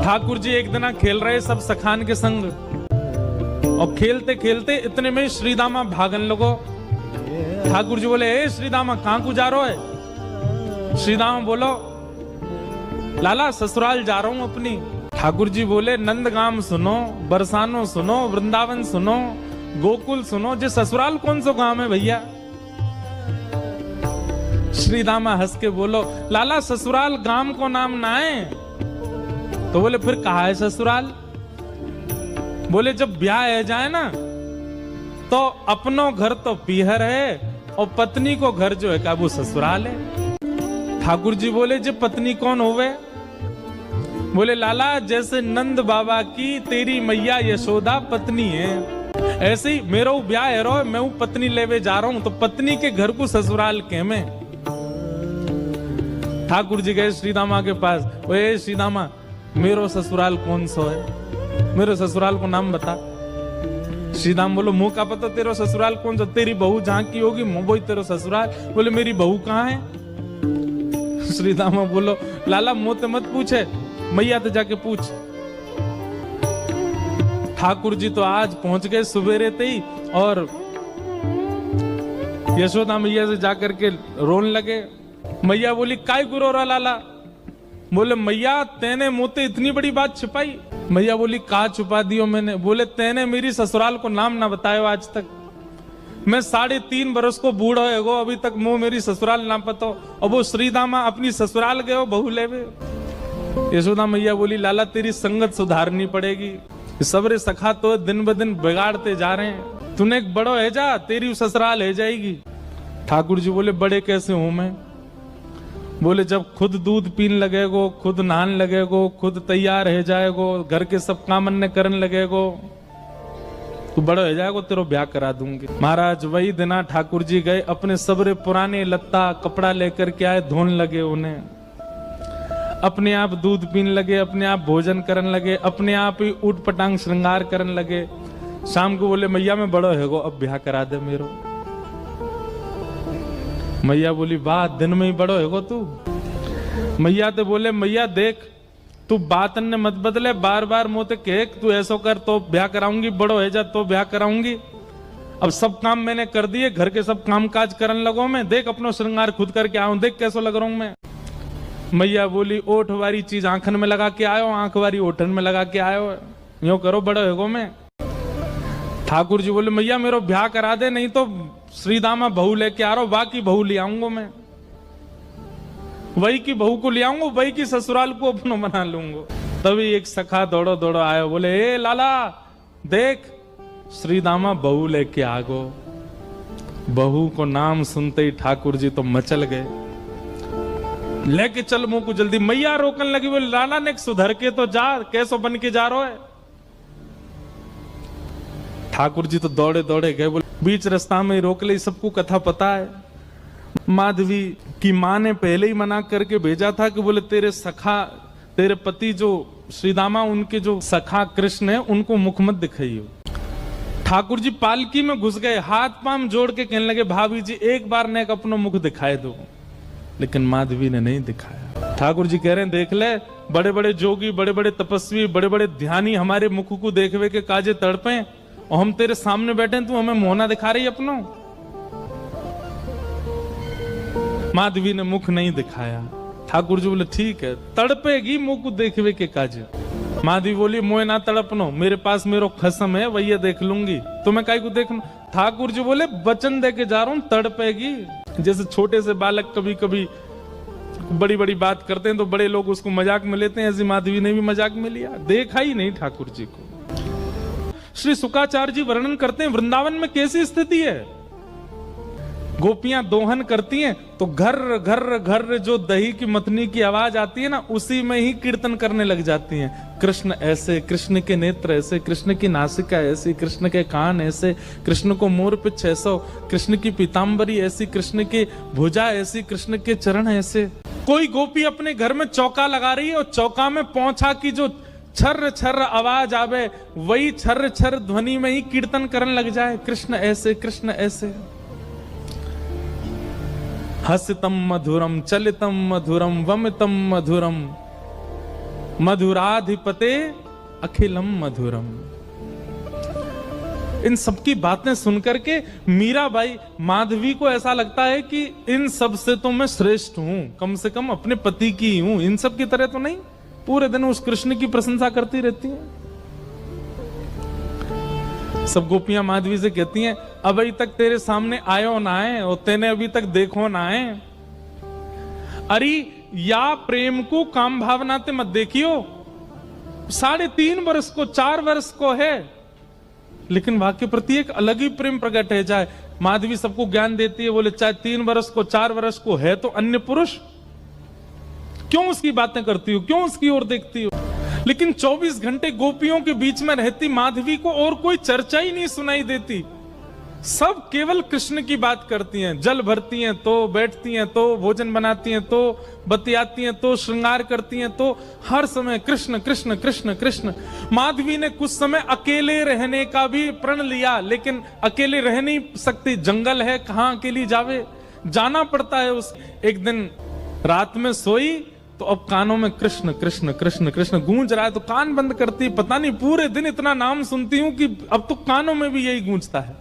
ठाकुर जी एक दिन खेल रहे सब सखान के संग, और खेलते खेलते इतने में श्रीदामा भागन लगो। ठाकुर जी बोले, ए श्रीदामा कहां को जा रहे है? श्रीदामा बोलो, लाला ससुराल जा रहा हूं अपनी। ठाकुर जी बोले, नंदगाम सुनो, बरसानो सुनो, वृंदावन सुनो, गोकुल सुनो, जे ससुराल कौन सा गांव है भैया? श्रीदामा हंस के बोलो, लाला ससुराल गांव को नाम ना है। तो बोले, फिर कहा है ससुराल? बोले, जब ब्याह है जाए ना तो अपनो घर तो पीहर है और पत्नी को घर जो है वो ससुराल है। ठाकुर जी बोले, जे पत्नी कौन होवे? बोले, लाला जैसे नंद बाबा की तेरी मैया यशोदा पत्नी है, ऐसे ही मेरा ब्याह है रो, मैं पत्नी लेवे जा रहा हूं, तो पत्नी के घर को ससुराल के में। ठाकुर जी गए श्रीदामा के पास, ओए श्रीदामा मेरो ससुराल कौन सा है? मेरे ससुराल को नाम बता। श्रीदाम बोलो, मुंह का पता तेरा ससुराल कौन सा? तेरी बहू जहां की होगी वही तेरा ससुराल। बोले, मेरी बहू कहाँ है? श्रीदामा बोलो, लाला मुंह तो मत पूछे, मैया तो जाके पूछ। ठाकुर जी तो आज पहुंच गए सुबेरे ही, और यशोदा मैया से जाकर के रोने लगे। मैया बोली, काय गुरो रा लाला? बोले, मैया तेने मुझे इतनी बड़ी बात छिपाई। मैया बोली, कहा छुपा दियो मैंने? बोले, तेने मेरी ससुराल को नाम ना बतायो आज तक। मैं 3.5 बरस को बूढ़ा है अभी तक मुंह मेरी ससुराल ना पता, और वो श्रीदामा अपनी ससुराल गए बहू लेवे। यशोदा मैया बोली, लाला तेरी संगत सुधारनी पड़ेगी, सबरे सखा तो दिन ब दिन बिगाड़ते जा रहे हैं, तूने एक बड़ो है जा, तेरी ससुराल है जाएगी। ठाकुर जी बोले, बड़े कैसे हूं मैं? बोले, जब खुद दूध पीन लगेगो, खुद नहान लगेगो, खुद तैयार है जाएगो, घर के सब काम अन्य करने लगेगो, तू बड़ा हो जाएगो, तेरो ब्याह करा दूंगी। महाराज वही दिना ठाकुर जी गए, अपने सबरे पुराने लत्ता कपड़ा लेकर के आए, धोने लगे उन्हें, अपने आप दूध पीने लगे, अपने आप भोजन करने लगे, अपने आप ही ऊट पटांग श्रृंगार करने लगे। शाम को बोले, मैया मैं बड़ो है गो, अब ब्याह करा दे मेरो। मैया बोली, वाह दिन में ही बड़ो है तू। मैया तो बोले, मैया देख तू बात ने मत बदले, बार बार मोते कह तू ऐसा कर तो ब्याह कराऊंगी, बड़ो है जा तो ब्याह कराऊंगी। अब सब काम मैंने कर दिए, घर के सब काम काज करने लगो मैं, देख अपनो श्रृंगार खुद करके आऊं, देख कैसा लग रहा हूं मैं। मैया बोली, ओठ वाली चीज आंखन में लगा के आयो, आंख वाली ओठन में लगा के आयो, यूं करो बड़ो है मैं। ठाकुर जी बोले, मैया मेरो ब्याह करा दे, नहीं तो श्रीदामा बहू लेके आ रहा हूं, बाकी बहू ले आऊंगा मैं, वही की बहू को ले आऊंगा, वही की ससुराल को अपनो बना लूंगा। तभी एक सखा दौड़ो दौड़ो आयो, बोले, ए लाला देख श्रीदामा बहू लेके आ गो। बहू को नाम सुनते ही ठाकुर जी तो मचल गए, लेके चल मुंह को जल्दी। मैया रोकने लगी, बोले, लाला ने सुधर के तो जा, कैसो बन के जा रहा है? ठाकुर जी तो दौड़े दौड़े गए, बोले बीच रास्ता में रोक ले, सबको कथा पता है। माधवी की माँ ने पहले ही मना करके भेजा था कि बोले तेरे सखा, तेरे पति जो श्रीदामा, उनके जो सखा कृष्ण है, उनको मुख मत दिखाइयो। ठाकुर जी पालकी में घुस गए, हाथ पांव जोड़ के कहने लगे, भाभी जी एक बार ने अपना मुख दिखाए दो, लेकिन माधवी ने नहीं दिखाया। ठाकुर जी कह रहे हैं, देख ले, बड़े बड़े जोगी, बड़े बड़े तपस्वी, बड़े बड़े ध्यानी हमारे मुख को देखवे के काजे तड़पे, और हम तेरे सामने बैठे, तू हमें मोहना दिखा रही अपनो। माधवी ने मुख नहीं दिखाया। ठाकुर जी बोले, ठीक है, तड़पेगी मुख को देखवे के काज। माधवी बोली, मोए ना तड़पनो, मेरे पास मेरो खसम है, वही देख लूंगी, तुम्हें काई को देखना। ठाकुर जी बोले, वचन दे के जा रहा हूं, तड़पेगी। जैसे छोटे से बालक कभी कभी बड़ी बड़ी बात करते हैं तो बड़े लोग उसको मजाक में लेते हैं, ऐसी माधवी ने भी मजाक में लिया, देखा ही नहीं ठाकुर जी को। श्री शुकाचार्य जी वर्णन करते हैं, वृंदावन में कैसी स्थिति है। गोपियां दोहन करती हैं तो घर घर घर जो दही की मथनी की आवाज आती है ना, उसी में ही कीर्तन करने लग जाती हैं। कृष्ण ऐसे, कृष्ण के नेत्र ऐसे, कृष्ण की नासिका ऐसी, कृष्ण के कान ऐसे, कृष्ण को मोर पिछ ऐसा, कृष्ण की पीताम्बरी ऐसी, कृष्ण की भुजा ऐसी, कृष्ण के चरण ऐसे। कोई गोपी अपने घर में चौका लगा रही है और चौका में पौंछा की जो छर्र छर्र आवाज आवे, वही छर्र छर्र ध्वनि में ही कीर्तन करने लग जाए, कृष्ण ऐसे, कृष्ण ऐसे। हसितम मधुरम, चलितम मधुरम, वमितम मधुरम, मधुराधिपते अखिलम मधुरम। इन सबकी बातें सुनकर के मीराबाई, माधवी को ऐसा लगता है कि इन सब से तो मैं श्रेष्ठ हूं, कम से कम अपने पति की ही हूं, इन सब की तरह तो नहीं। पूरे दिन उस कृष्ण की प्रशंसा करती रहती हैं। सब गोपियां माधवी से कहती हैं, अभी तक तेरे सामने आयो ना है और तेने अभी तक देखो ना है। अरे या प्रेम को काम भावना ते मत देखियो, 3.5 वर्ष को 4 वर्ष को है, लेकिन वहां के प्रति एक अलग ही प्रेम प्रकट है जाए। माधवी सबको ज्ञान देती है, बोले चाहे 3 वर्ष को 4 वर्ष को है तो अन्य पुरुष, क्यों उसकी बातें करती हो, क्यों उसकी ओर देखती हो। लेकिन 24 घंटे गोपियों के बीच में रहती माधवी को और कोई चर्चा ही नहीं सुनाई देती। सब केवल कृष्ण की बात करती हैं, जल भरती हैं तो, बैठती हैं तो, भोजन बनाती हैं तो, बतियाती हैं तो, श्रृंगार करती हैं तो, हर समय कृष्ण कृष्ण कृष्ण कृष्ण। माधवी ने कुछ समय अकेले रहने का भी प्रण लिया, लेकिन अकेले रह नहीं सकती, जंगल है, कहां अकेली जावे, जाना पड़ता है। उस एक दिन रात में सोई तो अब कानों में कृष्ण कृष्ण कृष्ण कृष्ण गूंज रहा है, तो कान बंद करती, पता नहीं पूरे दिन इतना नाम सुनती हूं कि अब तो कानों में भी यही गूंजता है।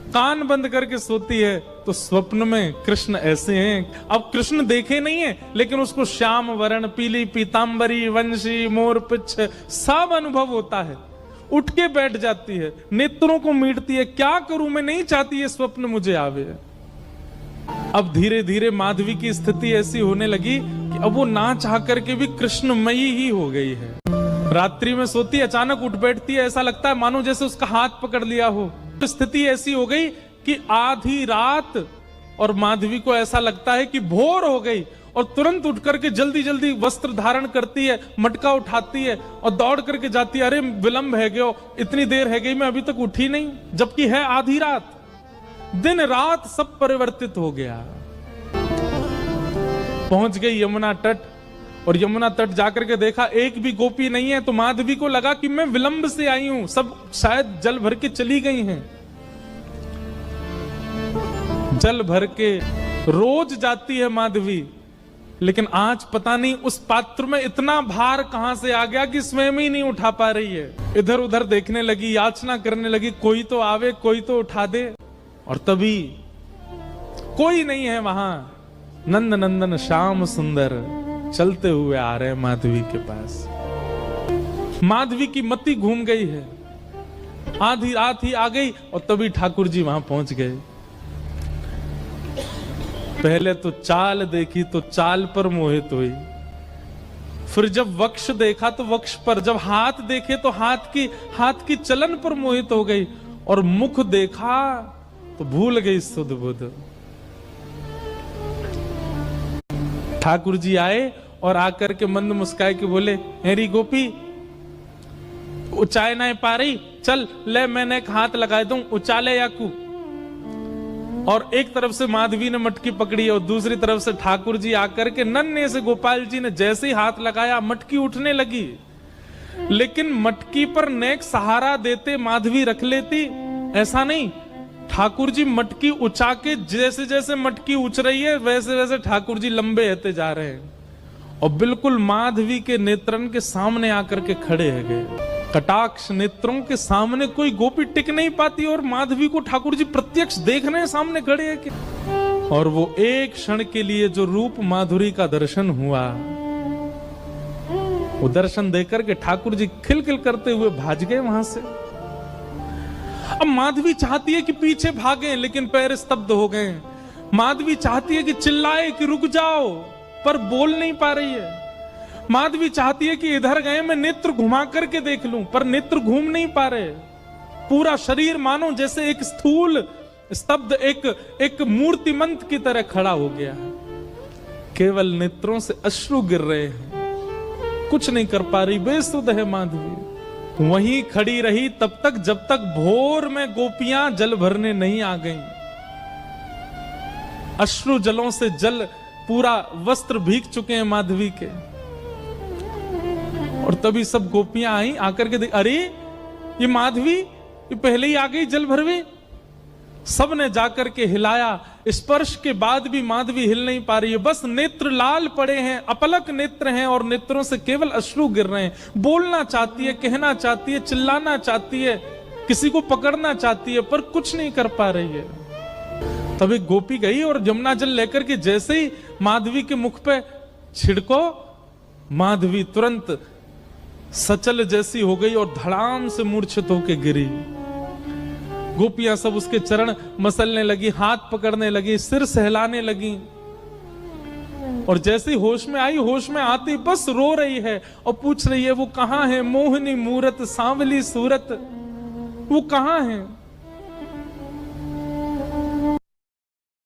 कान बंद करके सोती है तो स्वप्न में कृष्ण ऐसे हैं, अब कृष्ण देखे नहीं है, लेकिन उसको श्याम वर्ण, पीली पीतांबरी, वंशी, मोर पिच्छ सब अनुभव होता है। उठ के बैठ जाती है, नेत्रों को मीटती है, क्या करूं मैं, नहीं चाहती है स्वप्न मुझे आवे। अब धीरे धीरे माधवी की स्थिति ऐसी होने लगी कि अब वो ना चाह करके भी कृष्णमयी ही हो गई है। रात्रि में सोती, अचानक उठ बैठती है, ऐसा लगता है मानो जैसे उसका हाथ पकड़ लिया हो। स्थिति ऐसी हो गई कि आधी रात और माधवी को ऐसा लगता है कि भोर हो गई, और तुरंत उठ करके जल्दी जल्दी वस्त्र धारण करती है, मटका उठाती है और दौड़ करके जाती है। अरे विलंब है गयो, इतनी देर है गई, मैं अभी तक उठी नहीं, जबकि है आधी रात। दिन रात सब परिवर्तित हो गया। पहुंच गई यमुना तट, और यमुना तट जाकर के देखा एक भी गोपी नहीं है, तो माधवी को लगा कि मैं विलंब से आई हूं, सब शायद जल भर के चली गई हैं। जल भर के रोज जाती है माधवी, लेकिन आज पता नहीं उस पात्र में इतना भार कहां से आ गया कि स्वयं ही नहीं उठा पा रही है। इधर उधर देखने लगी, याचना करने लगी, कोई तो आवे, कोई तो उठा दे। और तभी कोई नहीं है वहां। नंद नंदन श्याम सुंदर चलते हुए आ रहे हैं माधवी के पास। माधवी की मति घूम गई है, आधी रात ही आ गई, और तभी ठाकुर जी वहां पहुंच गए। पहले तो चाल देखी तो चाल पर मोहित हुई, फिर जब वक्ष देखा तो वक्ष पर, जब हाथ देखे तो हाथ की चलन पर मोहित हो गई, और मुख देखा तो भूल गई सुध बुध। ठाकुर जी आए और आकर के मंद मुस्काए के बोले, हेरी गोपी उचाए ना पा रही, चल ले मैंने एक हाथ लगा दूं, उचाले याकू। और एक तरफ से माधवी ने मटकी पकड़ी और दूसरी तरफ से ठाकुर जी आकर के नन्हे से गोपाल जी ने जैसे ही हाथ लगाया मटकी उठने लगी, लेकिन मटकी पर नेक सहारा देते माधवी रख लेती, ऐसा नहीं। ठाकुर जी मटकी उछा के, जैसे जैसे मटकी उछ रही है वैसे वैसे ठाकुर जी लंबे होते जा रहे हैं, और बिल्कुल माधवी के नेत्रन के सामने आकर के खड़े है गए। कटाक्ष नेत्रों के सामने कोई गोपी टिक नहीं पाती, और माधवी को ठाकुर जी प्रत्यक्ष देख रहे हैं, सामने खड़े हैं कि। और वो एक क्षण के लिए जो रूप माधुरी का दर्शन हुआ, वो दर्शन देकर के ठाकुर जी खिलखिल करते हुए भाग गए वहां से। अब माधवी चाहती है कि पीछे भागे, लेकिन पैर स्तब्ध हो गए। माधवी चाहती है कि चिल्लाए कि रुक जाओ, पर बोल नहीं पा रही है। माधवी चाहती है कि इधर गए मैं नेत्र घुमा करके देख लूं, पर नेत्र घूम नहीं पा रहे। पूरा शरीर मानो जैसे एक स्थूल स्तब्ध एक मूर्तिमंत की तरह खड़ा हो गया है। केवल नेत्रों से अश्रु गिर रहे हैं, कुछ नहीं कर पा रही, बेसुध है माधवी। वहीं खड़ी रही तब तक जब तक भोर में गोपियां जल भरने नहीं आ गईं। अश्रु जलों से जल पूरा वस्त्र भीग चुके हैं माधवी के। और तभी सब गोपियां आई, आकर के देख, अरे ये माधवी ये पहले ही आ गई जल भरवे। सबने जाकर के हिलाया। स्पर्श के बाद भी माधवी हिल नहीं पा रही है, बस नेत्र लाल पड़े हैं, अपलक नेत्र हैं और नेत्रों से केवल अश्रु गिर रहे हैं। बोलना चाहती है, कहना चाहती है, चिल्लाना चाहती है, किसी को पकड़ना चाहती है, पर कुछ नहीं कर पा रही है। तब एक गोपी गई और यमुना जल लेकर के जैसे ही माधवी के मुख पे छिड़को, माधवी तुरंत सचल जैसी हो गई और धड़ाम से मूर्छित होकर गिरी। गोपियां सब उसके चरण मसलने लगी, हाथ पकड़ने लगी, सिर सहलाने लगी और जैसे होश में आई, होश में आती बस रो रही है और पूछ रही है वो कहां है, मोहिनी मूरत सांवली सूरत, वो कहां है।